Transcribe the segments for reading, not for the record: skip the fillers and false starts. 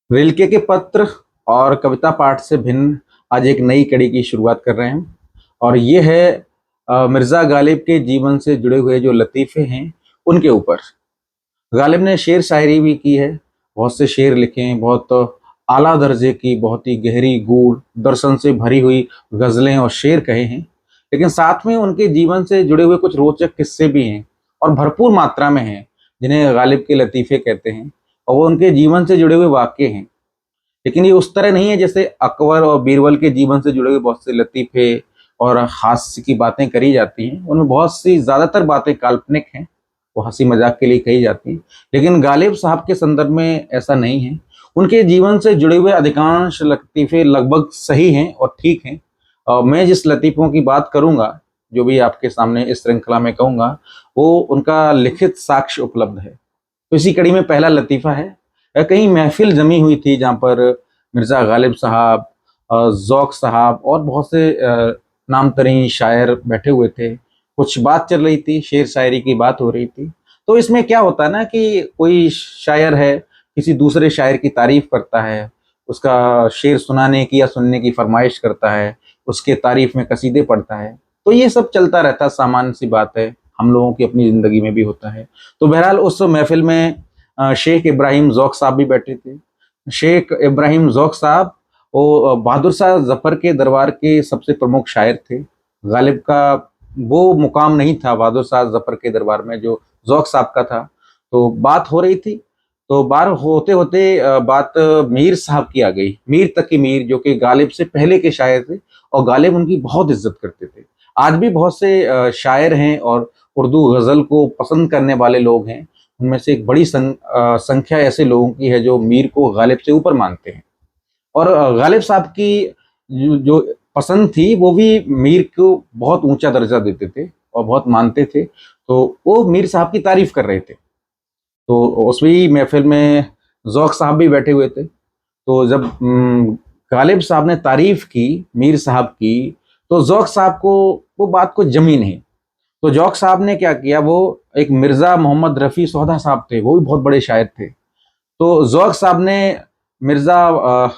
Rilke के पत्र और कविता पाठ से भिन्न आज एक नई कड़ी की शुरुआत कर रहे हैं। और ये है मिर्ज़ा गालिब के जीवन से जुड़े हुए जो लतीफ़े हैं उनके ऊपर। गालिब ने शेर शायरी भी की है, बहुत से शेर लिखे हैं, बहुत आला दर्जे की, बहुत ही गहरी गूढ़ दर्शन से भरी हुई गज़लें और शेर कहे हैं। लेकिन साथ में उनके जीवन से जुड़े हुए कुछ रोचक किस्से भी हैं और भरपूर मात्रा में हैं, जिन्हें गालिब के लतीफ़े कहते हैं। और वो उनके जीवन से जुड़े हुए वाक़ये हैं। लेकिन ये उस तरह नहीं है जैसे अकबर और बीरबल के जीवन से जुड़े हुए बहुत से लतीफ़े और हास्य की बातें करी जाती हैं। उनमें बहुत सी ज़्यादातर बातें काल्पनिक हैं, वो हँसी मज़ाक के लिए कही जाती हैं। लेकिन गालिब साहब के संदर्भ में ऐसा नहीं है। उनके जीवन से जुड़े हुए अधिकांश लतीफ़े लगभग सही हैं और ठीक हैं। मैं जिस लतीफ़ों की बात करूँगा, जो भी आपके सामने इस श्रृंखला में कहूँगा, वो उनका लिखित साक्ष्य उपलब्ध है। तो इसी कड़ी में पहला लतीफ़ा है। कहीं महफ़िल जमी हुई थी जहाँ पर मिर्ज़ा गालिब साहब, ज़ौक़ साहब और बहुत से नामतरीन शायर बैठे हुए थे। कुछ बात चल रही थी, शेर शायरी की बात हो रही थी। तो इसमें क्या होता है ना कि कोई शायर है, किसी दूसरे शायर की तारीफ़ करता है, उसका शेर सुनाने की या सुनने की फ़रमाइश करता है, उसके तारीफ़ में कसीदे पढ़ता है। तो ये सब चलता रहता है, सामान्य-सी बात है, हम लोगों की अपनी ज़िंदगी में भी होता है। तो बहरहाल उस महफ़िल में शेख इब्राहिम ज़ौक़ साहब भी बैठे थे। शेख इब्राहिम ज़ौक़ साहब वो बहादुर शाह ज़फ़र के दरबार के सबसे प्रमुख शायर थे। गालिब का वो मुकाम नहीं था बहादुर शाह ज़फ़र के दरबार में जो ज़ौक़ साहब का था। तो बात हो रही थी, तो बात होते-होते बात मीर साहब की आ गई। मीर तकी मीर जो कि गालिब से पहले के शायर थे और गालिब उनकी बहुत इज़्ज़त करते थे। आज भी बहुत से शायर हैं और उर्दू गज़ल को पसंद करने वाले लोग हैं। उनमें से एक बड़ी संख्या ऐसे लोगों की है जो मीर को गालिब से ऊपर मानते हैं। और गालिब साहब की जो पसंद थी वो भी मीर को बहुत ऊंचा दर्जा देते थे और बहुत मानते थे। तो वो मीर साहब की तारीफ कर रहे थे। तो उसी महफिल में ज़ौक़ साहब भी बैठे हुए थे। तो जब गालिब साहब ने तारीफ की मीर साहब की, तो ज़ौक़ साहब को वो बात को जमी नहीं। तो ज़ौक़ साहब ने क्या किया, वो एक मिर्ज़ा मोहम्मद रफ़ी सौदा साहब थे, वो भी बहुत बड़े शायर थे। तो ज़ौक़ साहब ने मिर्ज़ा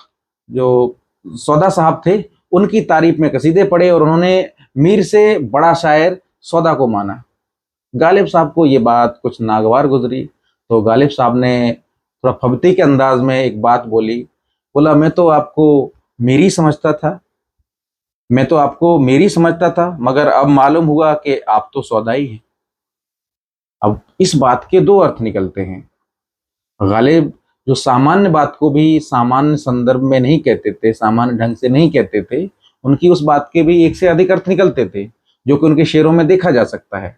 जो सौदा साहब थे, उनकी तारीफ़ में कसीदे पढ़े और उन्होंने मीर से बड़ा शायर सौदा को माना। गालिब साहब को ये बात कुछ नागवार गुज़री, तो गालिब साहब ने थोड़ा फबती के अंदाज़ में एक बात बोली, बोला, "मैं तो आपको मीरी समझता था, मगर अब मालूम हुआ कि आप तो सौदाई हैं।" अब इस बात के 2 अर्थ निकलते हैं। गालिब जो सामान्य बात को भी सामान्य संदर्भ में नहीं कहते थे, सामान्य ढंग से नहीं कहते थे, उनकी उस बात के भी एक से अधिक अर्थ निकलते थे, जो कि उनके शेरों में देखा जा सकता है।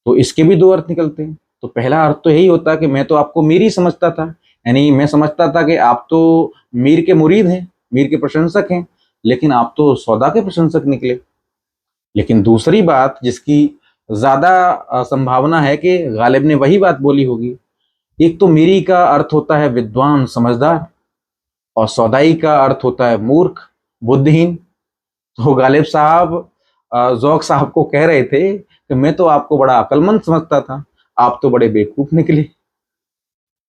तो इसके भी 2 अर्थ निकलते हैं। तो पहला अर्थ तो यही होता कि मैं तो आपको मीर ही समझता था, यानी मैं समझता था कि आप तो मीर के मुरीद हैं, मीर के प्रशंसक हैं, लेकिन आप तो सौदा के प्रशंसक निकले। लेकिन दूसरी बात जिसकी ज़्यादा संभावना है कि गालिब ने वही बात बोली होगी। एक तो मीरी का अर्थ होता है विद्वान, समझदार, और सौदाई का अर्थ होता है मूर्ख, बुद्धिहीन। तो गालिब साहब ज़ौक़ साहब को कह रहे थे कि मैं तो आपको बड़ा अक्लमंद समझता था, आप तो बड़े बेवकूफ़ निकले।